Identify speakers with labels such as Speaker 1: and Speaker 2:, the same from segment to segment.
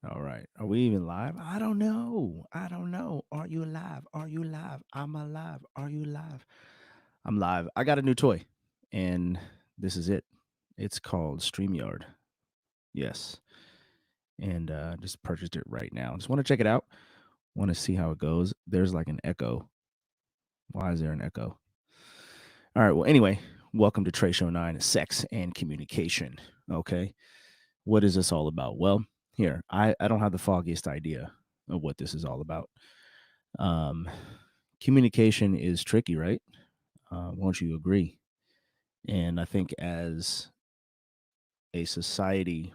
Speaker 1: All right. Are we even live? I don't know. I don't know. Are you live? Are you live? I'm alive. Are you live? I'm live. I got a new toy, and this is it. It's called StreamYard. Yes. And just purchased it right now. Just want to check it out. Want to see how it goes. There's like an echo. Why is there an echo? All right. Well, anyway, welcome to TRESHO9, Sex and Communication. Okay. What is this all about? Well, here, I don't have the foggiest idea of what this is all about. Um, Communication is tricky, right? Won't you agree? And I think as a society,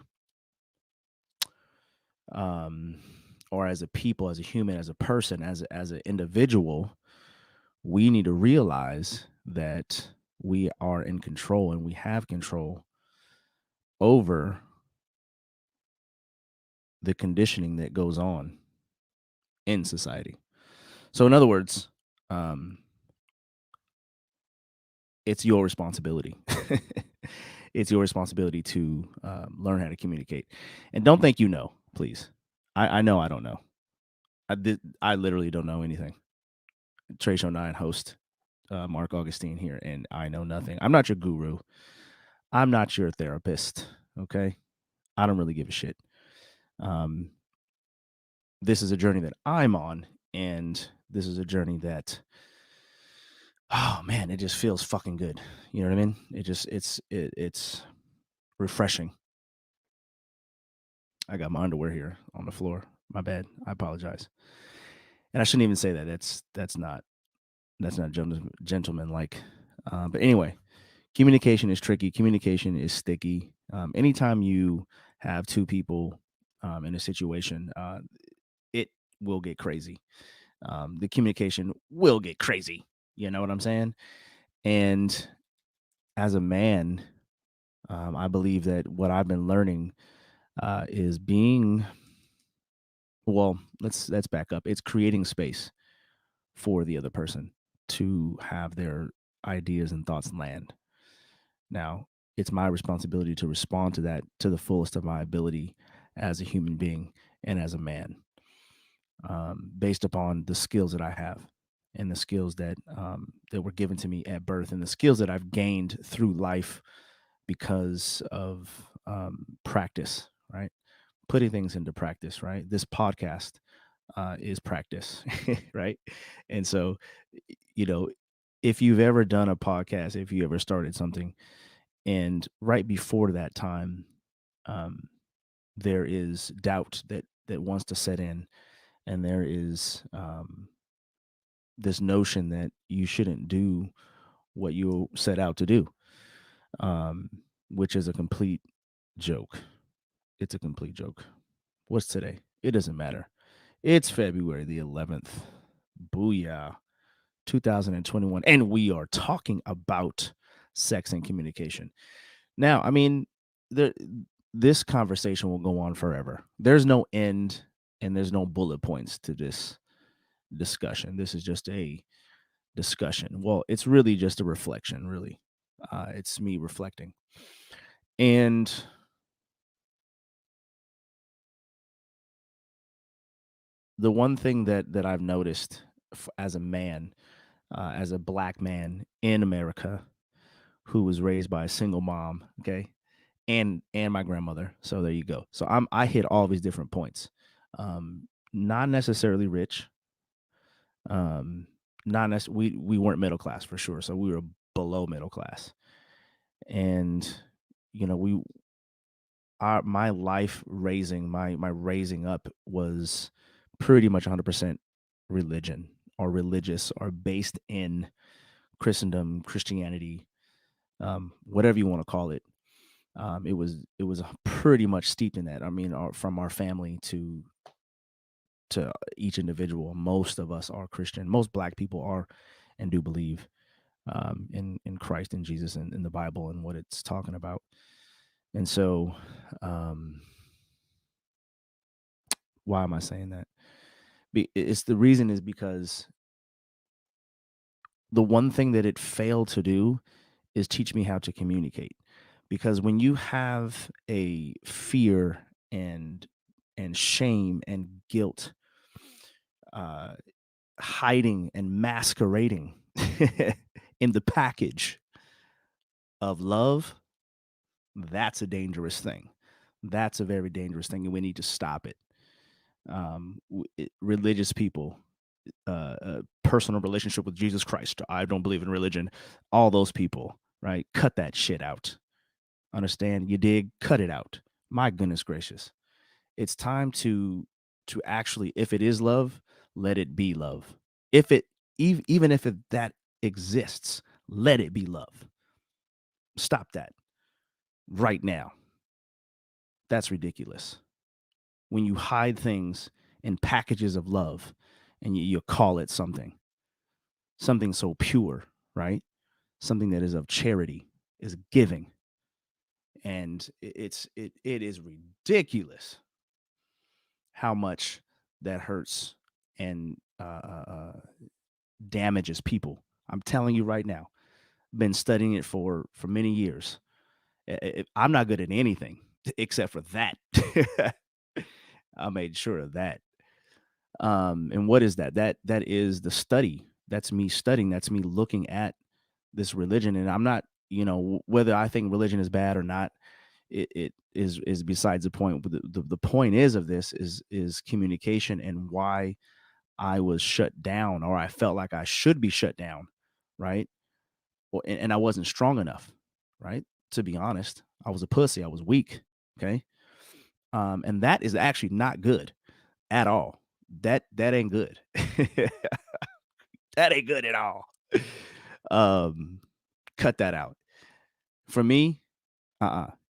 Speaker 1: um, or as a people, as a human, as a person, as an individual, we need to realize that we are in control and we have control over the conditioning that goes on in society. So, in other words, um, it's your responsibility. It's your responsibility to learn how to communicate, and don't think you know, please. I know I don't know. I literally don't know anything. TRESHO9 host Mark Augustine here, and I know nothing. I'm not your guru. I'm not your therapist. Okay, I don't really give a shit. Um, this is a journey that I'm on, and this is a journey that, oh man, it just feels fucking good. You know what I mean? It's refreshing. I got my underwear here on the floor. My bad. I apologize. And I shouldn't even say that. That's not gentleman like. But anyway, communication is tricky. Communication is sticky. Anytime you have two people in a situation, it will get crazy. The communication will get crazy. You know what I'm saying? And as a man, I believe that what I've been learning is being well. Let's back up. It's creating space for the other person to have their ideas and thoughts land. Now, it's my responsibility to respond to that to the fullest of my ability as a human being and as a man, based upon the skills that I have and the skills that were given to me at birth and the skills that I've gained through life because of practice, right? Putting things into practice, right? This podcast is practice, right? And so, you know, if you've ever done a podcast, if you ever started something, and right before that time, um, there is doubt that wants to set in, and there is this notion that you shouldn't do what you set out to do, um, which is a complete joke. It's a complete joke. What's today? It doesn't matter. It's February the 11th. Booyah. 2021. And we are talking about sex and communication. Now, I mean, the this conversation will go on forever. There's no end and there's no bullet points to this discussion. This is just a discussion. Well, it's really just a reflection, really. It's me reflecting. And the one thing that I've noticed as a man, as a black man in America who was raised by a single mom, okay, and my grandmother. So there you go. So I hit all these different points. Not necessarily rich. Um, not we weren't middle class for sure. So we were below middle class, and you know my life raising my raising up was pretty much 100% religion or religious or based in Christendom, Christianity, whatever you want to call it. It was pretty much steeped in that. I mean, from our family to each individual, most of us are Christian. Most Black people are and do believe in Christ and Jesus and in the Bible and what it's talking about. And so, um, why am I saying that? It's the reason is because the one thing that it failed to do is teach me how to communicate. Because when you have a fear and and shame and guilt, uh, hiding and masquerading in the package of love, that's a dangerous thing. That's a very dangerous thing, and we need to stop it. Religious people, personal relationship with Jesus Christ. I don't believe in religion. All those people, right? Cut that shit out. Understand? You dig? Cut it out. My goodness gracious. It's time to actually, if it is love, let it be love. If it even if that exists, let it be love. Stop that right now. That's ridiculous. When you hide things in packages of love and you call it something so pure, right? Something that is of charity, is giving, and it is ridiculous how much that hurts and damages people. I'm telling you right now. Been studying it for many years. I'm not good at anything except for that. I made sure of that. And what is that? That is the study. That's me studying. That's me looking at this religion. And I'm not, whether I think religion is bad or not, it is besides the point. But the point is of this is communication and why I was shut down, or I felt like I should be shut down, right? Well, and I wasn't strong enough, right? To be honest, I was a pussy. I was weak. Okay. And that is actually not good at all. That ain't good. That ain't good at all. Um, cut that out. For me,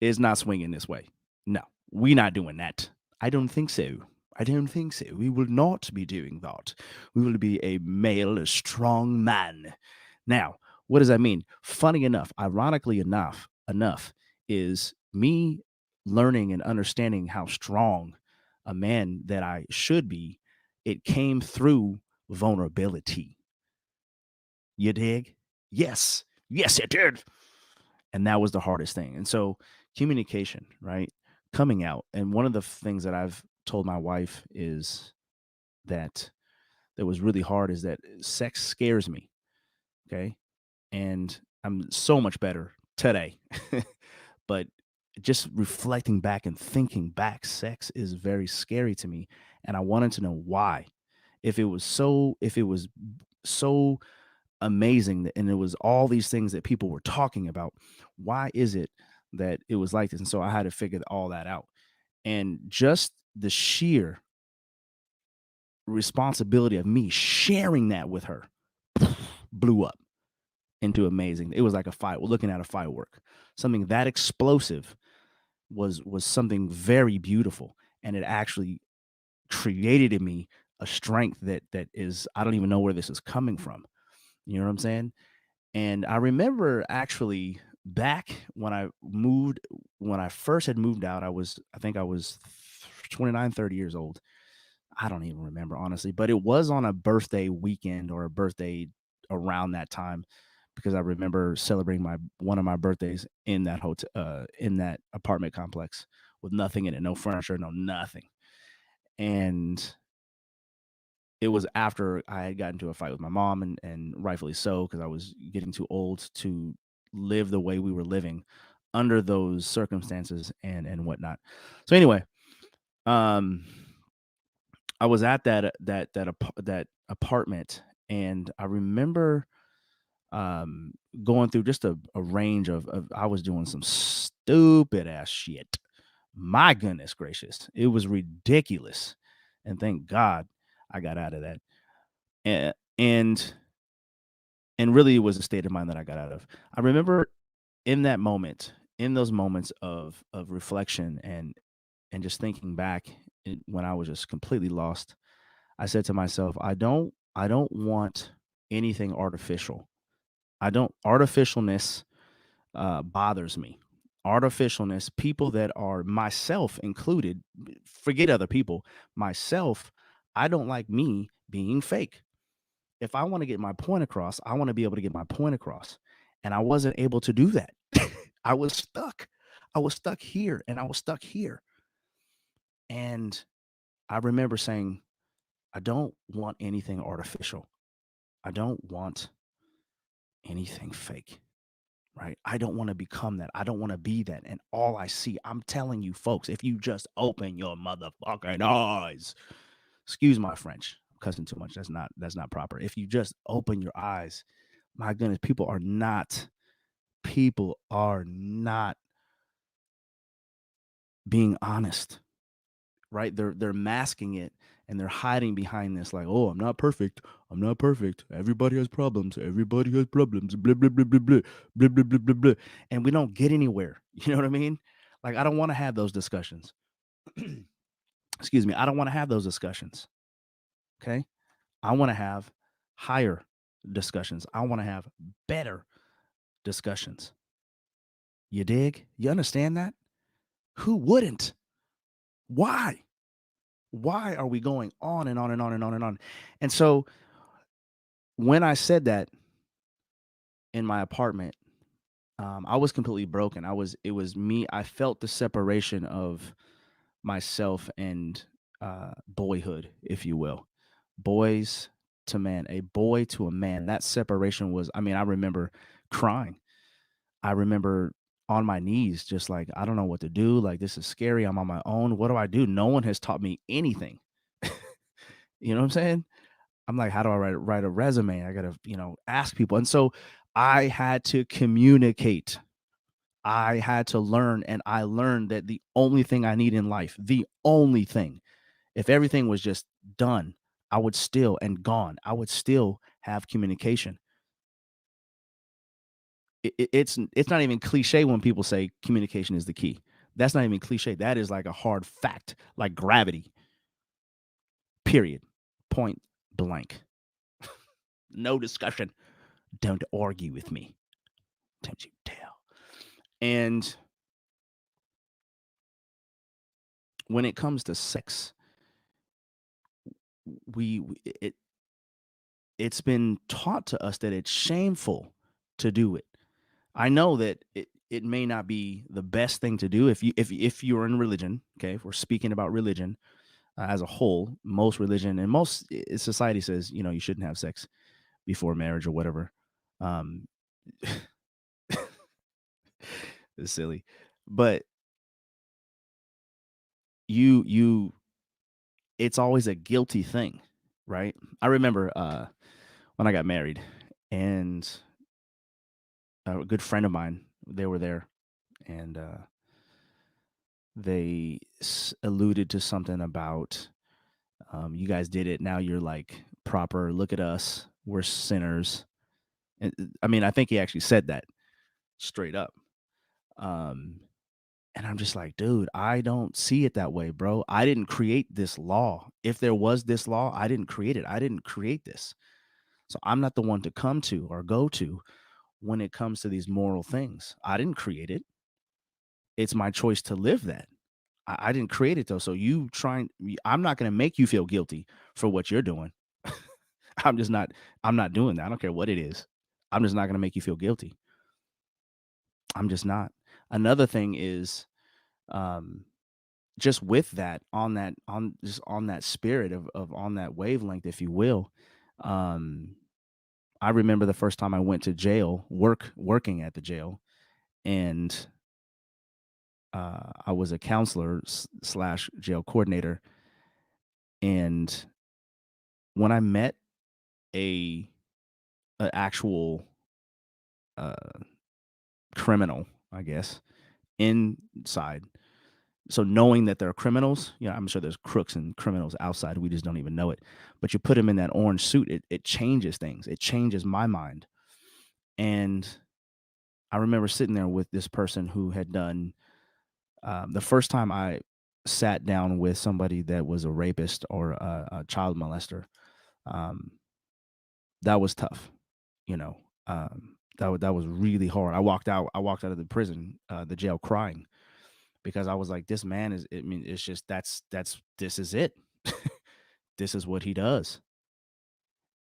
Speaker 1: it's not swinging this way. No, we not doing that. I don't think so. I don't think so. We will not be doing that. We will be a male, a strong man. Now, what does that mean? Funny enough, ironically enough, is me learning and understanding how strong a man that I should be. It came through vulnerability. You dig? Yes. Yes, it did. And that was the hardest thing. And so communication, right? Coming out. And one of the things that I've told my wife is that was really hard is that sex scares me. Okay. And I'm so much better today. But just reflecting back and thinking back, sex is very scary to me. And I wanted to know why. If it was so amazing and it was all these things that people were talking about, why is it that it was like this? And so I had to figure all that out. And just the sheer responsibility of me sharing that with her blew up into amazing. It was like a fire. We're looking at a firework. Something that explosive was something very beautiful, and it actually created in me a strength that is, I don't even know where this is coming from. You know what I'm saying? And I remember actually back when I first had moved out, I think I was 29, 30 years old. I don't even remember honestly, but it was on a birthday weekend or a birthday around that time because I remember celebrating my one of my birthdays in that hotel in that apartment complex with nothing in it, no furniture, no nothing. And it was after I had gotten into a fight with my mom, and rightfully so, because I was getting too old to live the way we were living under those circumstances and whatnot. So anyway, um, I was at that apartment, and I remember going through just a range of I was doing some stupid ass shit. My goodness gracious, it was ridiculous, and thank God I got out of that. A- And and really it was a state of mind that I got out of. I remember in that moment, in those moments of reflection and just thinking back when I was just completely lost, I said to myself, I don't want anything artificial. I don't artificialness bothers me. Artificialness, people that are myself included, forget other people, myself, I don't like me being fake. If I want to get my point across, I want to be able to get my point across. And I wasn't able to do that. I was stuck. I was stuck here and I was stuck here. And I remember saying, I don't want anything artificial. I don't want anything fake. Right? I don't want to become that. I don't want to be that. And all I see, I'm telling you, folks, if you just open your motherfucking eyes, excuse my French, I'm cussing too much. That's not proper. If you just open your eyes, my goodness, people are not being honest, right? They're masking it and they're hiding behind this, like, oh, I'm not perfect. I'm not perfect. Everybody has problems. Everybody has problems. Blah blah blah blah blah blah blah blah blah blah. And we don't get anywhere. You know what I mean? Like, I don't want to have those discussions. Excuse me. I don't want to have those discussions. Okay. I want to have higher discussions. I want to have better discussions. You dig? You understand that? Who wouldn't? Why? Why are we going on and on and on and on and on? And so when I said that in my apartment, I was completely broken. It was me. I felt the separation of myself and boyhood, if you will. Boys to man, a boy to a man. That separation was, I mean, I remember crying. I remember on my knees, just like, I don't know what to do. Like, this is scary. I'm on my own. What do I do? No one has taught me anything. You know what I'm saying? I'm like, how do I write a resume? I gotta, ask people. And so I had to communicate. I had to learn, and I learned that the only thing I need in life, the only thing, if everything was just done, I would still and gone, I would still have communication. It's not even cliche when people say communication is the key. That's not even cliche. That is like a hard fact, like gravity. Period. Point blank. No discussion. Don't argue with me. Don't you dare. And when it comes to sex, it's been taught to us that it's shameful to do it. I know that it may not be the best thing to do if you're in religion. Okay, if we're speaking about religion as a whole, most religion and most society says you shouldn't have sex before marriage or whatever. Um, it's silly, but you it's always a guilty thing, right? I remember when I got married, and a good friend of mine, they were there, and they alluded to something about, you guys did it. Now you're like proper. Look at us. We're sinners. And I mean, I think he actually said that straight up. Um, and I'm just like, dude, I don't see it that way, bro. I didn't create this law. If there was this law, I didn't create it. I didn't create this. So I'm not the one to come to or go to when it comes to these moral things. I didn't create it. It's my choice to live that. I didn't create it though. So I'm not going to make you feel guilty for what you're doing. I'm just not, I'm not doing that. I don't care what it is. I'm just not going to make you feel guilty. I'm just not. Another thing is, um, just with that, on that spirit of on that wavelength, if you will. Um, I remember the first time I went to jail, working at the jail, and I was a counselor slash jail coordinator. And when I met a, a actual uh, criminal, I guess, inside, so knowing that they're criminals, I'm sure there's crooks and criminals outside. We just don't even know it. But you put them in that orange suit, it changes things. It changes my mind. And I remember sitting there with this person who had done, the first time I sat down with somebody that was a rapist or a child molester. Um, that was tough, you know. That was really hard. I walked out of the prison, the jail, crying because I was like, this man is. I mean, it's just this is it. This is what he does.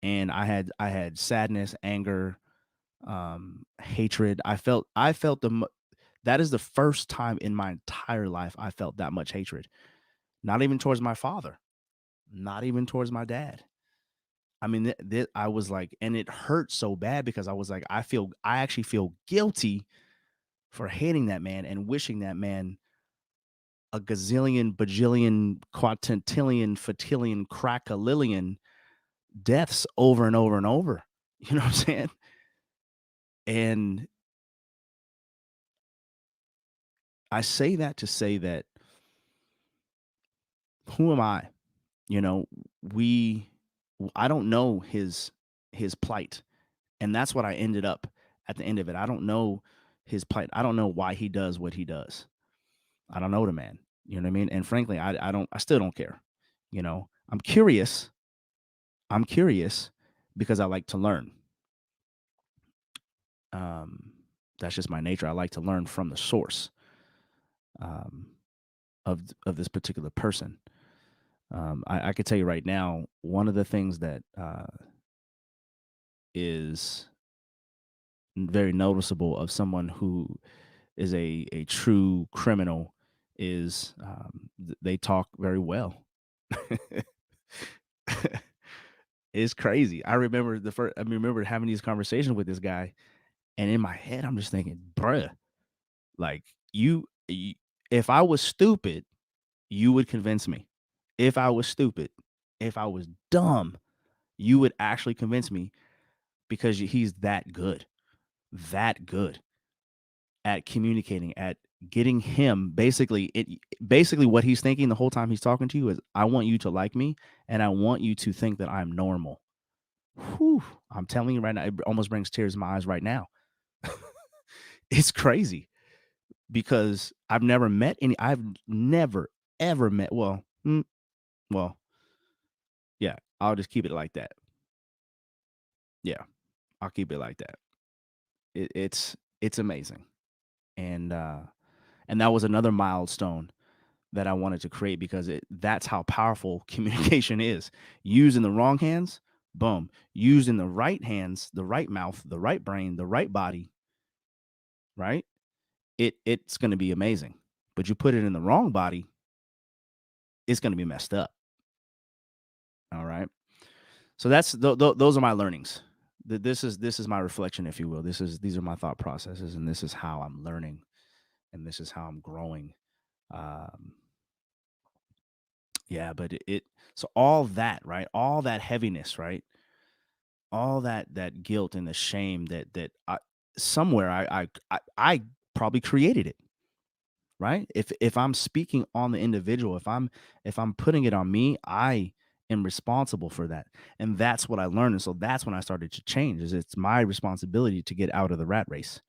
Speaker 1: And I had sadness, anger, hatred. I felt that is the first time in my entire life I felt that much hatred. Not even towards my father. not even towards my dad. I mean, I was like, and it hurt so bad because I was like, I actually feel guilty for hating that man and wishing that man a gazillion, bajillion, quintillion, fatillion, crackalillion deaths over and over and over. You know what I'm saying? And I say that to say that who am I? You know, we I don't know his plight. And that's what I ended up at the end of it. I don't know his plight. I don't know why he does what he does. I don't know the man. You know what I mean? And frankly, I still don't care. You know, I'm curious. I'm curious because I like to learn. Um, that's just my nature. I like to learn from the source um, of this particular person. I could tell you right now, one of the things that is very noticeable of someone who is a true criminal is they talk very well. It's crazy. I remember having these conversations with this guy, and in my head, I'm just thinking, bruh, like you if I was stupid, you would convince me. If I was stupid, if I was dumb, you would actually convince me because he's that good at communicating, at getting him basically what he's thinking the whole time he's talking to you is, I want you to like me and I want you to think that I'm normal. Whew, I'm telling you right now, it almost brings tears to my eyes right now. It's crazy because I've never ever met. Well, yeah, I'll just keep it like that. Yeah, I'll keep it like that. It's amazing, and that was another milestone that I wanted to create because that's how powerful communication is. Used in the wrong hands, boom. Used in the right hands, the right mouth, the right brain, the right body, right? It's going to be amazing. But you put it in the wrong body, it's going to be messed up. All right. So those are my learnings. This is my reflection, if you will. These are my thought processes, and this is how I'm learning, and this is how I'm growing. Um, yeah, but so all that, right? All that heaviness, right? All that guilt and the shame that somewhere I probably created it, right? If I'm speaking on the individual, if I'm putting it on me, I am responsible for that. And that's what I learned. And so that's when I started to change is it's my responsibility to get out of the rat race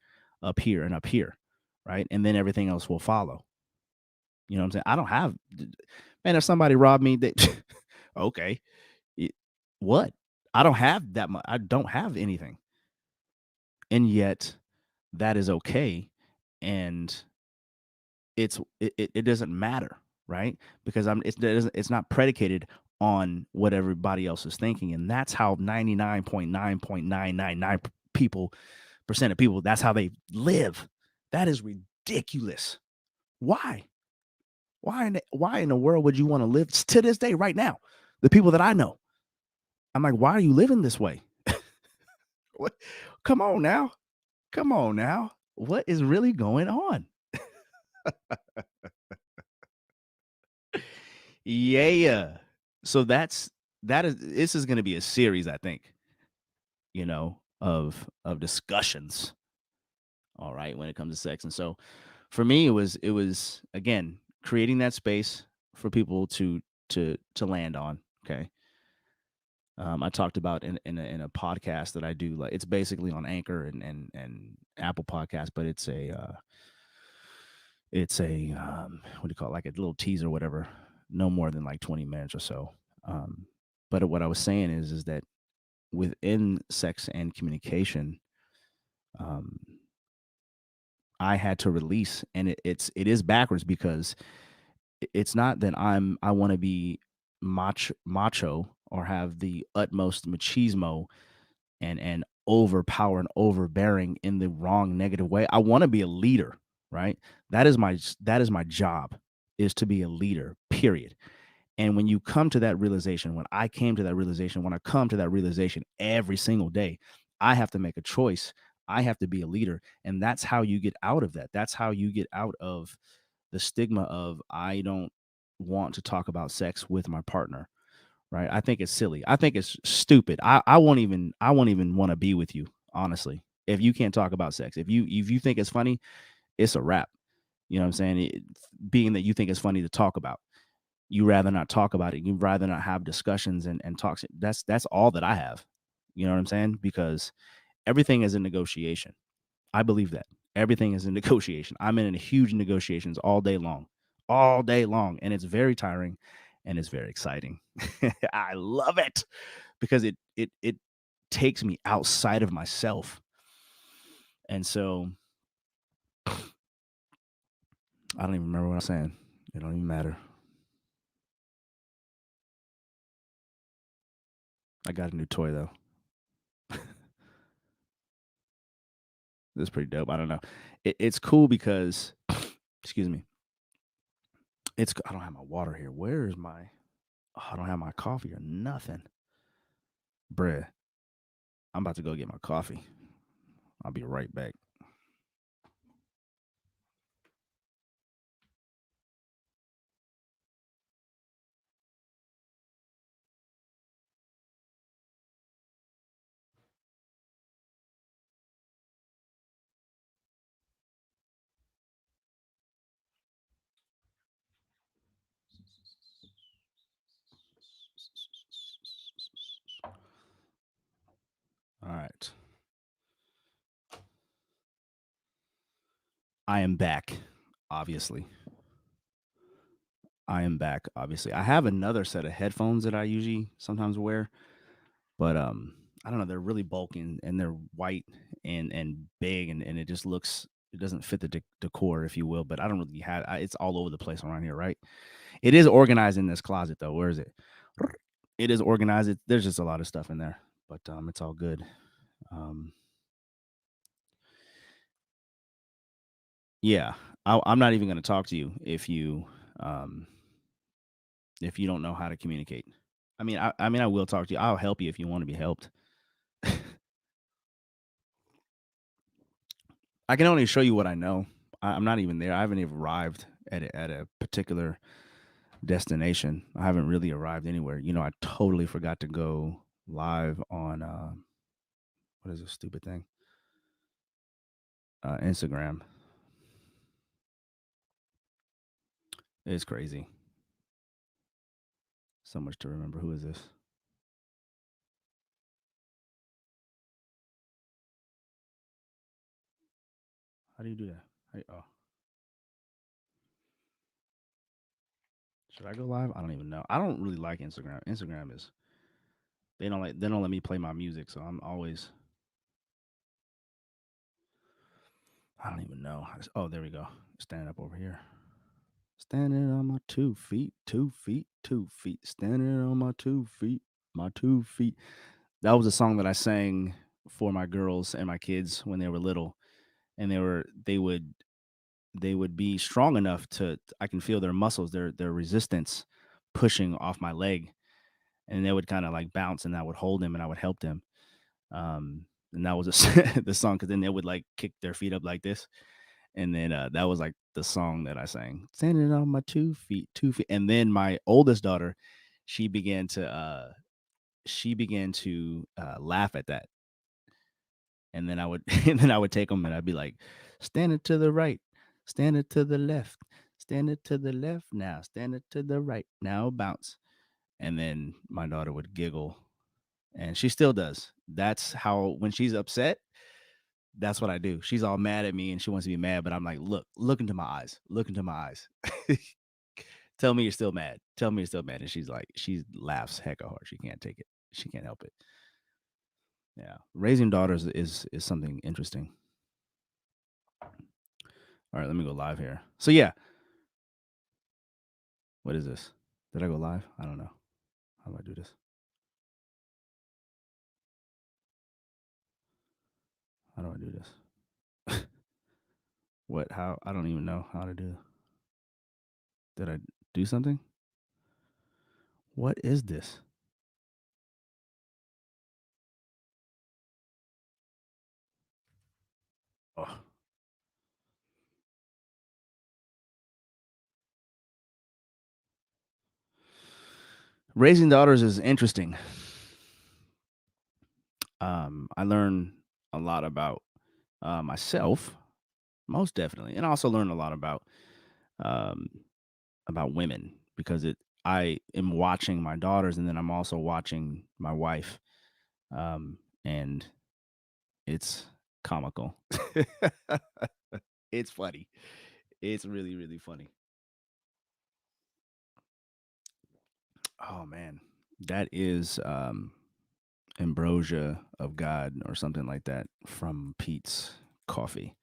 Speaker 1: up here and up here, right? And then everything else will follow. You know what I'm saying? I don't have man, if somebody robbed me, they okay. y- What? I don't have that much. I don't have anything. And yet that is okay. And it doesn't matter, right? Because it's not predicated on what everybody else is thinking, and that's how 99.9.999 people percent of people that's how they live. That is ridiculous. Why? Why in the world would you want to live to this day right now? The people that I know, I'm like, why are you living this way? What? Come on now, come on now. What is really going on? Yeah. So this is going to be a series, I think, of discussions, all right, when it comes to sex. And so for me it was again creating that space for people to land on, okay? I talked about in a podcast that I do, like it's basically on Anchor and Apple Podcast, but it's a what do you call it, like a little teaser or whatever, no more than like 20 minutes or so. But what I was saying is that within sex and communication, um, I had to release, and it is backwards because it's not that I want to be macho or have the utmost machismo and overpower and overbearing in the wrong negative way. I want to be a leader, right? That is my job, is to be a leader. Period. And when you come to that realization, when I came to that realization, when I come to that realization every single day, I have to make a choice. I have to be a leader. And that's how you get out of that. That's how you get out of the stigma of I don't want to talk about sex with my partner. Right. I think it's silly. I think it's stupid. I won't even want to be with you, honestly. If you can't talk about sex. If you think it's funny, it's a wrap. You know what I'm saying? Being that you think it's funny to talk about, you rather not talk about it. You rather not have discussions and talks. That's all that I have. You know what I'm saying? Because everything is a negotiation. I believe that everything is a negotiation. I'm in huge negotiations all day long, and it's very tiring, and it's very exciting. I love it because it takes me outside of myself, and so I don't even remember what I'm saying. It don't even matter. I got a new toy though. This is pretty dope. I don't know. It's cool because, excuse me. I don't have my water here. Where is my? Oh, I don't have my coffee or nothing. Bruh, I'm about to go get my coffee. I'll be right back. All right. I am back. Obviously, I am back. Obviously, I have another set of headphones that I usually sometimes wear, but I don't know. They're really bulky and they're white and big, and it just looks. It doesn't fit the decor, if you will. But I don't really have. It's all over the place around here, right? It is organized in this closet, though. Where is it? It is organized. There's just a lot of stuff in there, but it's all good. Um, yeah, I'm not even going to talk to you um, if you don't know how to communicate. I mean, I will talk to you. I'll help you if you want to be helped. I can only show you what I know. I'm not even there. I haven't even arrived at a particular destination. I haven't really arrived anywhere. I totally forgot to go live on what is this stupid thing? Instagram. It's crazy. So much to remember. Who is this? How do you do that? Oh, should I go live? I don't even know. I don't really like Instagram. Instagram is they don't let me play my music, so I'm always I don't even know. Oh, there we go. Stand up over here. Standing on my 2 feet, 2 feet, 2 feet. Standing on my 2 feet, my 2 feet. That was a song that I sang for my girls and my kids when they were little, and they would be strong enough to I can feel their muscles, their resistance pushing off my leg, and they would kind of like bounce, and I would hold them and I would help them. And that was the song because then they would like kick their feet up like this, and then that was like the song that I sang, standing on my 2 feet, 2 feet. And then my oldest daughter, she began to laugh at that, and then I would and then I would take them and I'd be like, standing to the right, standing to the left, standing to the left now, standing to the right now, bounce. And then my daughter would giggle, and she still does. That's how when she's upset, that's what I do. She's all mad at me and she wants to be mad, but I'm like, look into my eyes. Look into my eyes. Tell me you're still mad. Tell me you're still mad. And she's like, she laughs hecka hard. She can't take it. She can't help it. Yeah. Raising daughters is something interesting. All right, let me go live here. So yeah, what is this? Did I go live? I don't know. How do I do this? How do I do this? What? How? I don't even know how to do. Did I do something? What is this? Oh. Raising daughters is interesting. I learn a lot about myself, most definitely, and I also learn a lot um, about women because it. I am watching my daughters, and then I'm also watching my wife, and it's comical. It's funny. It's really, really funny. Oh man, that is ambrosia of God or something like that from Pete's Coffee.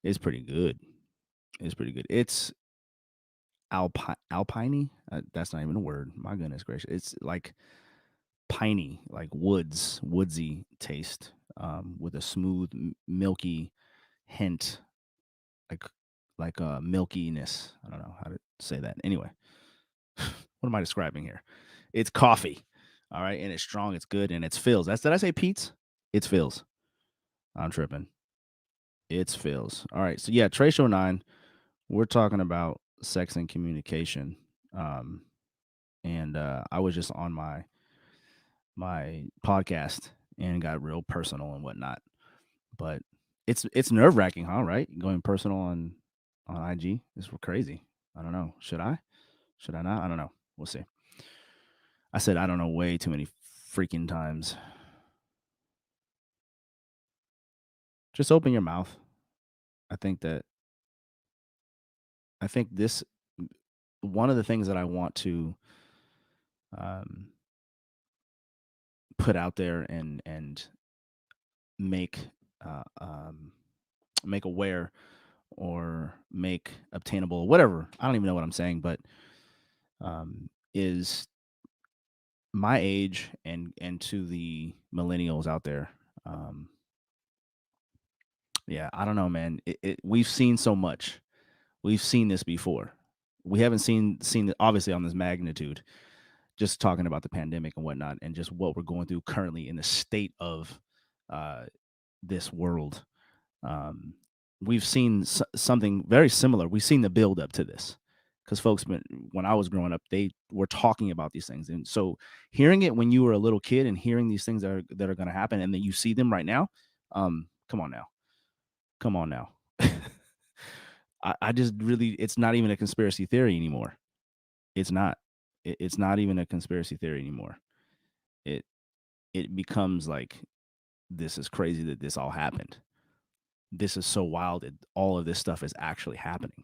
Speaker 1: It's pretty good. It's pretty good. It's alpiney. That's not even a word. My goodness gracious. It's like piney, like woodsy taste, with a smooth, milky hint, like milkiness. I don't know how to say that. Anyway, what am I describing here? It's coffee. All right, and it's strong. It's good, and it's Phil's. That's did I say Pete's? It's Phil's. I'm tripping. It's Phil's. All right, so yeah, TRESHO9. We're talking about sex and communication. Um, and I was just on my podcast and got real personal and whatnot. But it's nerve wracking, huh? Right, going personal on IG is crazy. I don't know. Should I? Should I not? I don't know. We'll see. I said I don't know way too many freaking times. Just open your mouth. I think that I think this one of the things that I want to um, put out there and make uh, um, make aware or make obtainable, whatever. I don't even know what I'm saying, but is my age and to the millennials out there. Um, yeah, I don't know, man. We've seen so much. We've seen this before. We haven't seen it obviously on this magnitude. Just talking about the pandemic and whatnot, and just what we're going through currently in the state of uh, this world. Um, we've seen something very similar. We've seen the build up to this because folks, when I was growing up, they were talking about these things, and so hearing it when you were a little kid and hearing these things that are going to happen, and then you see them right now. Come on now, come on now. I just really, it's not even a conspiracy theory anymore. It's not. It's not even a conspiracy theory anymore. It it becomes like this is crazy that this all happened. This is so wild that all of this stuff is actually happening.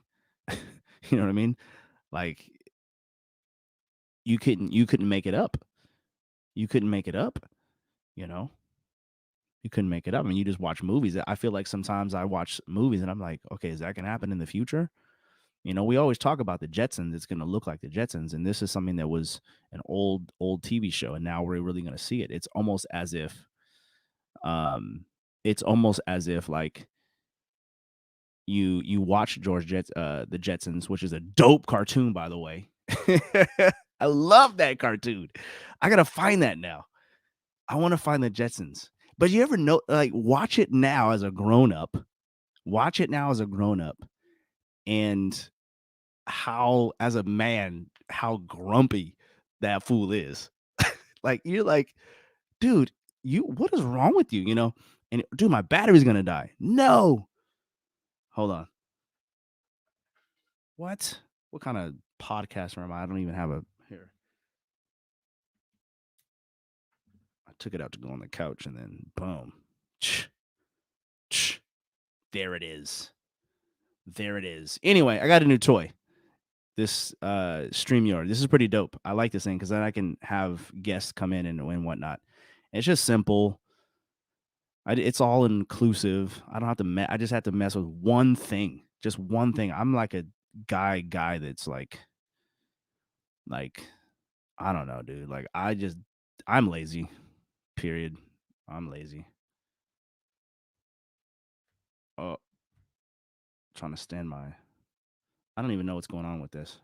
Speaker 1: You know what I mean? Like you couldn't make it up. You couldn't make it up, you know? You couldn't make it up. I mean, you just watch movies. I feel like sometimes I watch movies and I'm like, okay, is that gonna happen in the future? We always talk about the Jetsons. It's gonna look like the Jetsons, and this is something that was an old TV show, and now we're really gonna see it. Um, it's almost as if like you watch the Jetsons, which is a dope cartoon, by the way. I love that cartoon. I gotta find that now. I want to find the Jetsons. But you ever know, like, watch it now as a grown up. Watch it now as a grown up, and how, as a man, how grumpy that fool is. Like you're like, dude, what is wrong with you? And dude, my battery's gonna die. No, hold on. What? What kind of podcaster am I? I don't even have a here. I took it out to go on the couch and then boom. Ch, ch, there it is. There it is. Anyway, I got a new toy. This StreamYard. This is pretty dope. I like this thing because then I can have guests come in and whatnot. It's just simple. It's all inclusive. I don't have to. I just have to mess with one thing. Just one thing. I'm like a guy that's like I don't know, dude. Like I'm lazy. Period. I'm lazy. Oh, trying to stand my. I don't even know what's going on with this.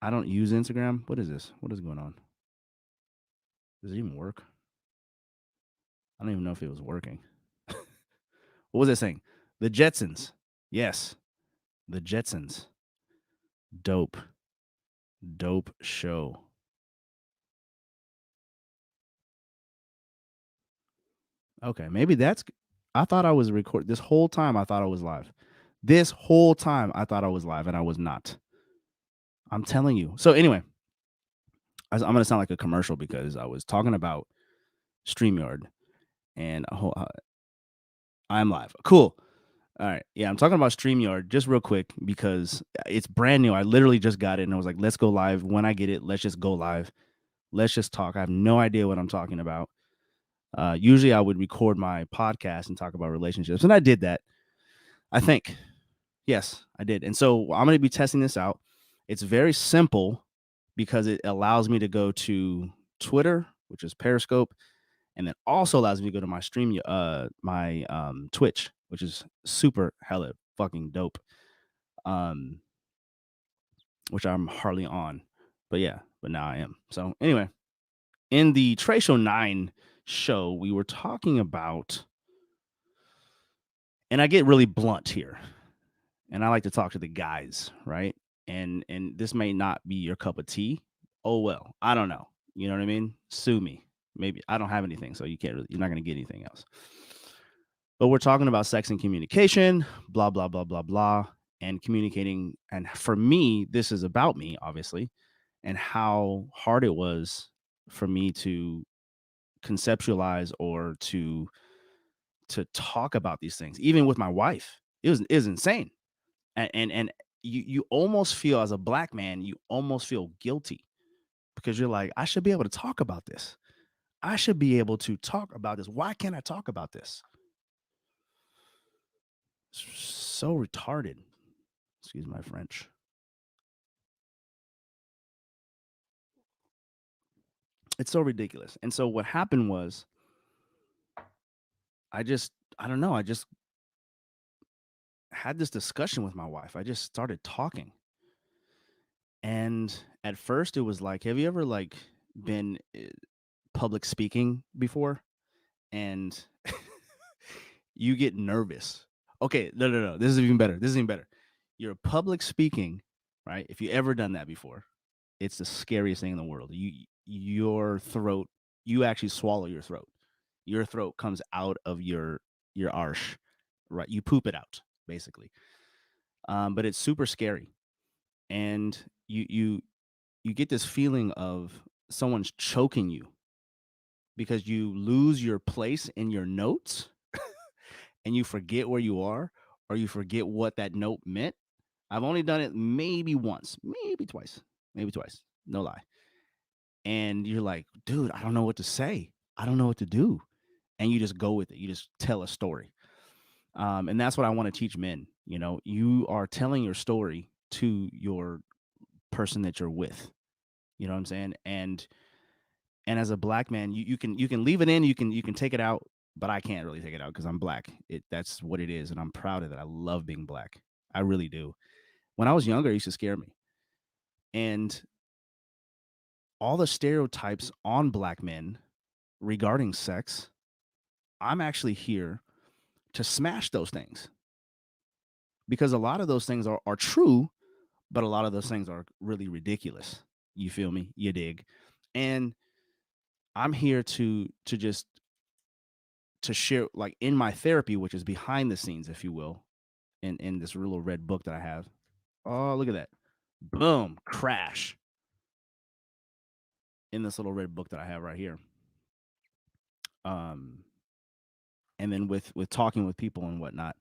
Speaker 1: I don't use Instagram. What is this? What is going on? Does it even work? I don't even know if it was working. What was it saying? The Jetsons. Yes, the Jetsons. Dope. Dope show. Okay, maybe that's. I thought I was recording this whole time. I thought I was live. This whole time I thought I was live, and I was not. I'm telling you. So anyway, I'm gonna sound like a commercial because I was talking about StreamYard, and I'm live. Cool. All right. Yeah, I'm talking about StreamYard just real quick because it's brand new. I literally just got it, and I was like, let's go live. When I get it, let's just go live. Let's just talk. I have no idea what I'm talking about. Usually I would record my podcast and talk about relationships, and I did that. I think. Yes, I did. And so I'm going to be testing this out. It's very simple because it allows me to go to Twitter, which is Periscope, and then also allows me to go to my Twitch, which is super hella fucking dope. Um, which I'm hardly on, but yeah, but now I am. So anyway, in the TRESHO9 show, we were talking about, and I get really blunt here, and I like to talk to the guys, right? And this may not be your cup of tea. Oh well, I don't know. You know what I mean? Sue me. Maybe I don't have anything, so you're not gonna get anything else. But we're talking about sex and communication, blah blah blah blah blah, and communicating. And for me, this is about me, obviously, and how hard it was for me to conceptualize or to talk about these things, even with my wife. It was insane. And you almost feel, as a black man, you almost feel guilty because you're like, I should be able to talk about this. I should be able to talk about this. Why can't I talk about this? So retarded. Excuse my French. It's so ridiculous. And so what happened was, I don't know, I just had this discussion with my wife. I just started talking. And at first it was like, have you ever like been public speaking before? And you get nervous. Okay, no. This is even better. This is even better. You're public speaking, right? If you ever done that before, it's the scariest thing in the world. Your throat, you actually swallow your throat. Your throat comes out of your arch, right? You poop it out, basically. But it's super scary, and you get this feeling of someone's choking you because you lose your place in your notes and you forget where you are, or you forget what that note meant. I've only done it maybe once, maybe twice, no lie. And you're like, dude, I don't know what to say. I don't know what to do. And you just go with it. You just tell a story. And that's what I want to teach men. You know, you are telling your story to your person that you're with. You know what I'm saying? And as a black man, you can leave it in, you can take it out, but I can't really take it out because I'm black. That's what it is, and I'm proud of it. I love being black. I really do. When I was younger, it used to scare me. And all the stereotypes on black men regarding sex, I'm actually here to smash those things. Because a lot of those things are true, but a lot of those things are really ridiculous. You feel me? You dig? And I'm here to just to share, like, in my therapy, which is behind the scenes, if you will, in this little red book that I have. Oh, look at that. Boom, crash in this little red book that I have right here. Um, and then with talking with people and whatnot,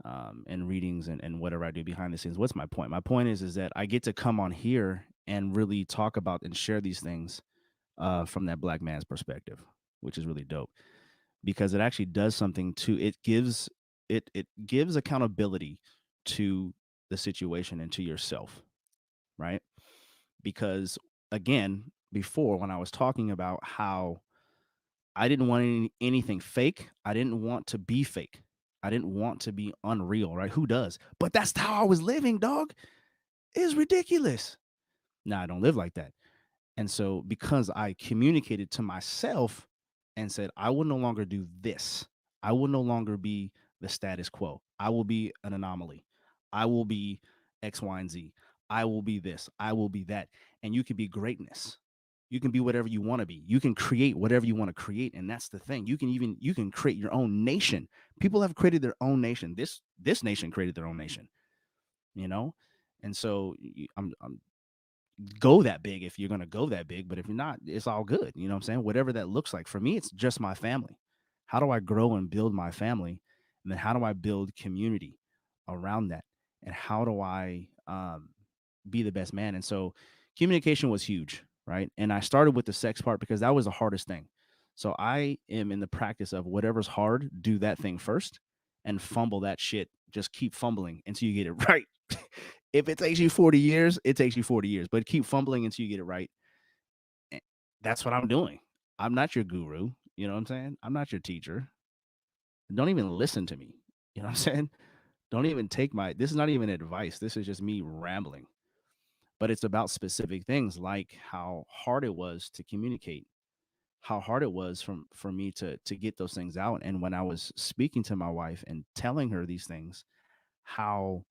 Speaker 1: and readings and whatever I do behind the scenes. What's my point? My point is that I get to come on here and really talk about and share these things from that black man's perspective, which is really dope because it actually does something to it gives accountability to the situation and to yourself, right? Because again, before when I was talking about how I didn't want anything fake, I didn't want to be fake. I didn't want to be unreal, right? Who does? But that's how I was living, dog. It's ridiculous. Now I don't live like that. And so because I communicated to myself and said, I will no longer do this, I will no longer be the status quo. I will be an anomaly. I will be X, Y, and Z. I will be this. I will be that. And you can be greatness. You can be whatever you want to be. You can create whatever you want to create. And that's the thing. You can create your own nation. People have created their own nation. This nation created their own nation, you know? And so I'm go that big if you're going to go that big, but if you're not, it's all good. You know what I'm saying? Whatever that looks like. For me, it's just my family. How do I grow and build my family? And then how do I build community around that? And how do I be the best man? And so communication was huge, right? And I started with the sex part because that was the hardest thing. So I am in the practice of whatever's hard, do that thing first and fumble that shit. Just keep fumbling until you get it right. If it takes you 40 years, it takes you 40 years, but keep fumbling until you get it right. And that's what I'm doing. I'm not your guru. You know what I'm saying? I'm not your teacher. Don't even listen to me. You know what I'm saying? Don't even take this is not even advice. This is just me rambling. But it's about specific things like how hard it was to communicate, how hard it was for me to get those things out. And when I was speaking to my wife and telling her these things, how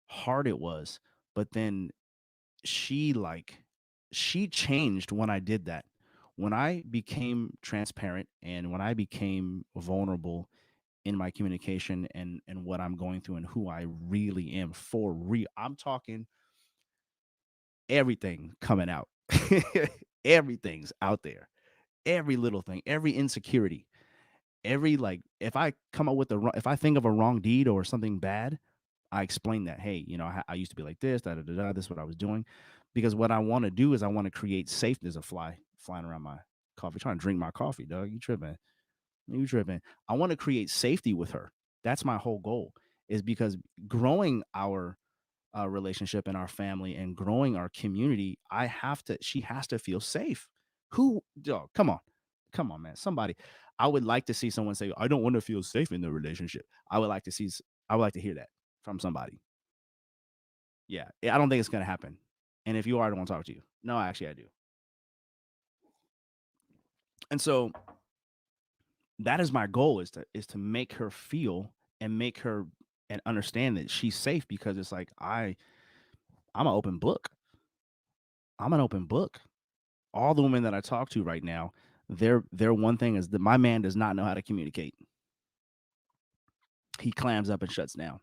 Speaker 1: hard it was. But then she like she changed when I did that. When I became transparent and when I became vulnerable in my communication and what I'm going through and who I really am for real. I'm talking everything coming out. Everything's out there. Every little thing, every insecurity, every like if I come up with if I think of a wrong deed or something bad, I explain that, hey, I used to be like this, da da da da. This is what I was doing, because what I want to do is I want to create safety. There's a fly flying around my coffee, trying to drink my coffee, dog. You tripping? You tripping? I want to create safety with her. That's my whole goal. Is because growing our relationship and our family and growing our community, she has to feel safe. Who, dog? Come on, man. Somebody. I would like to see someone say, "I don't want to feel safe in the relationship." I would like to see. I would like to hear that from somebody. Yeah, I don't think it's gonna happen. And if you are, I don't want to talk to you. No, actually, I do. And so that is my goal is to make her feel and make her and understand that she's safe because it's like I'm an open book. I'm an open book. All the women that I talk to right now, their one thing is that my man does not know how to communicate. He clams up and shuts down.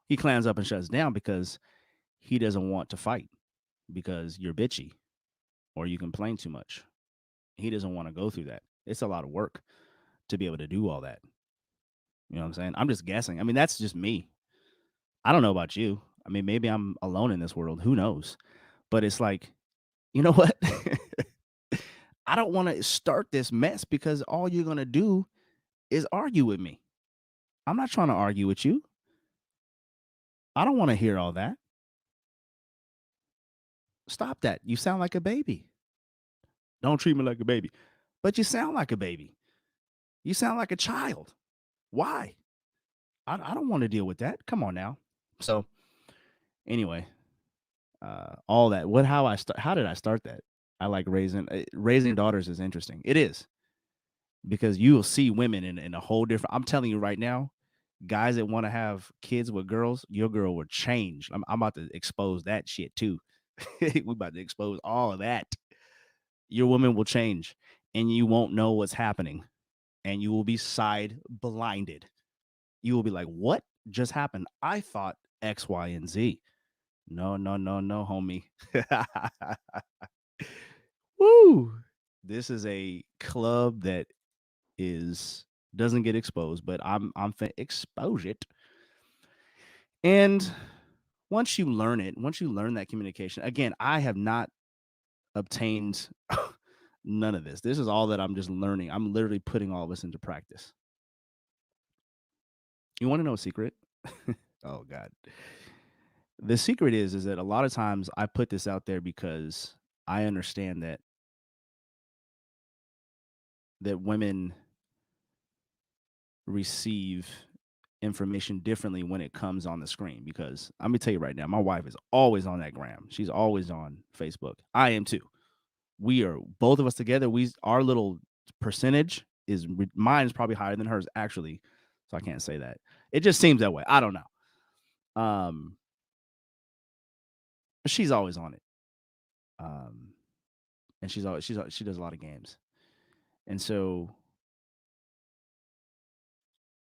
Speaker 1: He clams up and shuts down because he doesn't want to fight because you're bitchy or you complain too much. He doesn't want to go through that. It's a lot of work to be able to do all that. You know what I'm saying? I'm just guessing. I mean, that's just me. I don't know about you. I mean, maybe I'm alone in this world. Who knows? But it's like, you know what? I don't want to start this mess because all you're going to do is argue with me. I'm not trying to argue with you. I don't want to hear all that. Stop that. You sound like a baby. Don't treat me like a baby. But you sound like a baby. You sound like a child. Why? I don't want to deal with that. Come on now. So anyway, all that. How did I start that? I like raising daughters is interesting. It is because you will see women in a whole different. I'm telling you right now, guys that want to have kids with girls, your girl will change. I'm about to expose that shit too. We about to expose all of that. Your woman will change, and you won't know what's happening, and you will be side blinded. You will be like, "What just happened? I thought X, Y, and Z." No, no, no, no, homie. Woo! This is a club that is doesn't get exposed, but I'm finna expose it. And once you learn that communication, again, I have not obtained none of this. This is all that I'm just learning. I'm literally putting all this into practice. You want to know a secret? Oh God. The secret is that a lot of times I put this out there because I understand that women receive information differently when it comes on the screen, because I'm gonna tell you right now, my wife is always on that gram. She's always on Facebook. I am too. We are both of us together. Our little percentage is mine is probably higher than hers actually, so I can't say that. It just seems that way. I don't know. She's always on it. And she does a lot of games, and so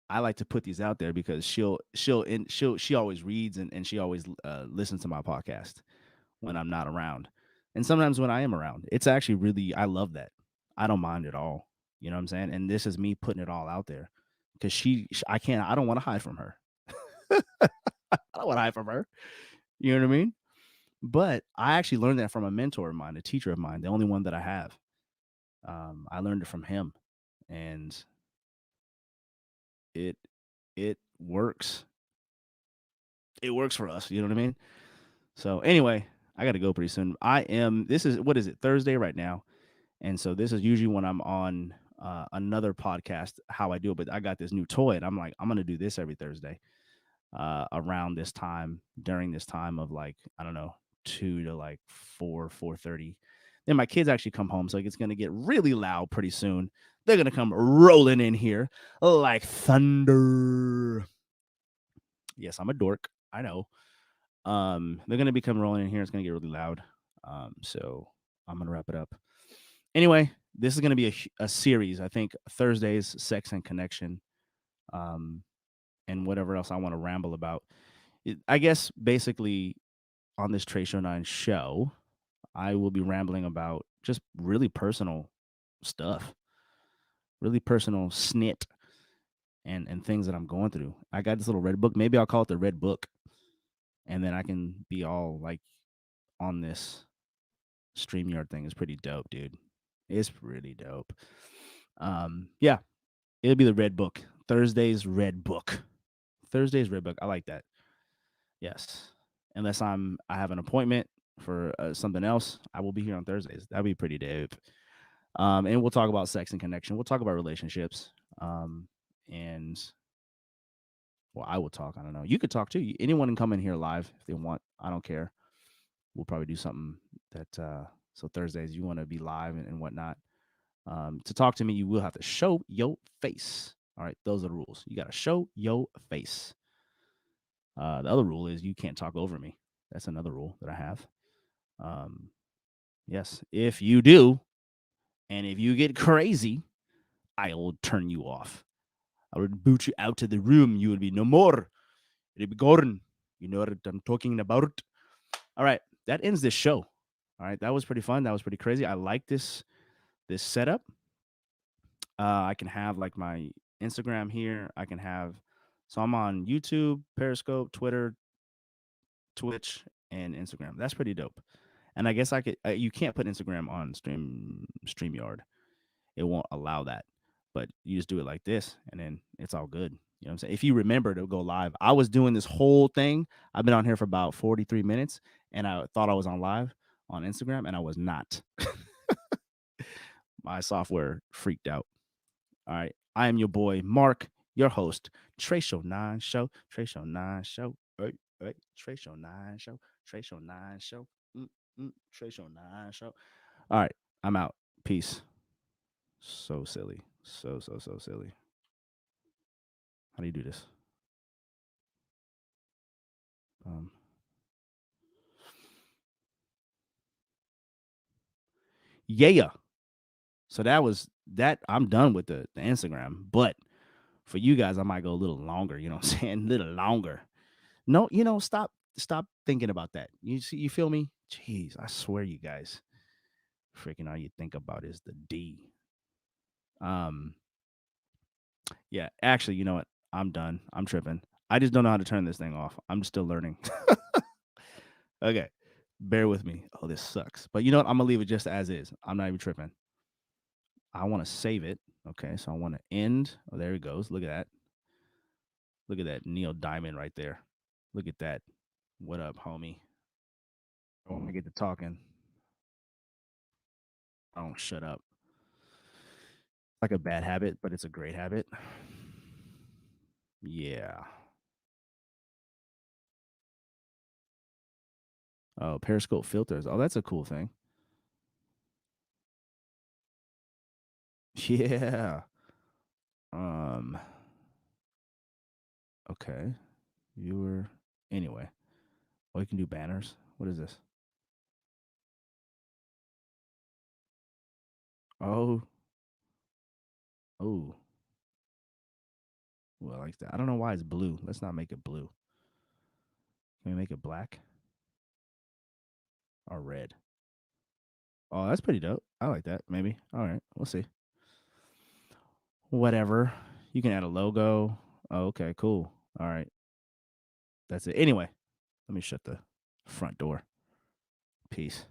Speaker 1: I like to put these out there because she always reads, and she always listens to my podcast when I'm not around, and sometimes when I am around. It's actually really, I love that. I don't mind at all. You know what I'm saying? And this is me putting it all out there because I don't want to hide from her. I don't want to hide from her. You know what I mean? But I actually learned that from a mentor of mine, a teacher of mine, the only one that I have. I learned it from him, and it it works. It works for us. You know what I mean? So anyway, I got to go pretty soon. This is, what is it, Thursday right now, and so this is usually when I'm on another podcast, how I do it. But I got this new toy, and I'm like, I'm gonna do this every Thursday around this time, during this time of, like, I don't know, 2 to like 4:30. Then my kids actually come home, so it's gonna get really loud pretty soon. They're gonna come rolling in here like thunder. Yes, I'm a dork. I know. They're gonna become rolling in here. It's gonna get really loud. So I'm gonna wrap it up. Anyway, this is gonna be a series. I think Thursdays, sex and connection, um, and whatever else I want to ramble about. I guess basically on this TRESHO9 show, I will be rambling about just really personal stuff, really personal snit, and things that I'm going through. I got this little red book. Maybe I'll call it the red book, and then I can be all like on this StreamYard thing. Is pretty dope, dude. It's pretty dope. Yeah, it'll be the red book. Thursday's red book. Thursday's red book. I like that. Yes. Unless I have an appointment for something else, I will be here on Thursdays. That'd be pretty dope. And we'll talk about sex and connection. We'll talk about relationships. And well, I will talk. I don't know. You could talk too. Anyone can come in here live if they want. I don't care. We'll probably do something that so Thursdays you want to be live and whatnot. To talk to me, you will have to show your face. All right, those are the rules. You got to show your face. The other rule is you can't talk over me. That's another rule that I have. Yes, if you do, and if you get crazy, I will turn you off. I would boot you out of the room. You would be no more. It'd be gone. You know what I'm talking about. All right, that ends this show. All right, that was pretty fun. That was pretty crazy. I like this setup. I can have like my Instagram here. I can have, so I'm on YouTube, Periscope, Twitter, Twitch, and Instagram. That's pretty dope. And I guess I could. You can't put Instagram on StreamYard. It won't allow that. But you just do it like this, and then it's all good. You know what I'm saying? If you remember to go live, I was doing this whole thing. I've been on here for about 43 minutes, and I thought I was on live on Instagram, and I was not. My software freaked out. All right. I am your boy, Mark, your host, TRESHO9 Show, TRESHO9 Show, right, right, TRESHO9 Show, TRESHO9 Show, TRESHO9 Show. All right. I'm out. Peace. So silly. So silly. How do you do this? Um, yeah. So that was that. I'm done with the Instagram, but for you guys, I might go a little longer. You know what I'm saying? A little longer. No, stop thinking about that. You see, you feel me? Jeez, I swear, you guys, freaking all you think about is the D. Um, yeah, actually, you know what? I'm done. I'm tripping. I just don't know how to turn this thing off. I'm still learning. Okay, bear with me. Oh, this sucks. But you know what? I'm gonna leave it just as is. I'm not even tripping. I want to save it. Okay, so I want to end. Oh, there it goes. Look at that. Look at that Neil Diamond right there. Look at that. What up, homie? I want to get to talking. Don't shut up. Like a bad habit, but it's a great habit. Yeah. Oh, Periscope filters. Oh, that's a cool thing. Yeah. Um. Okay. Viewer. Anyway. Oh, you can do banners. What is this? Oh. Oh. Well, I like that. I don't know why it's blue. Let's not make it blue. Can we make it black or red? Oh, that's pretty dope. I like that. Maybe. All right. We'll see. Whatever. You can add a logo. Oh, okay. Cool. All right. That's it. Anyway, let me shut the front door. Peace.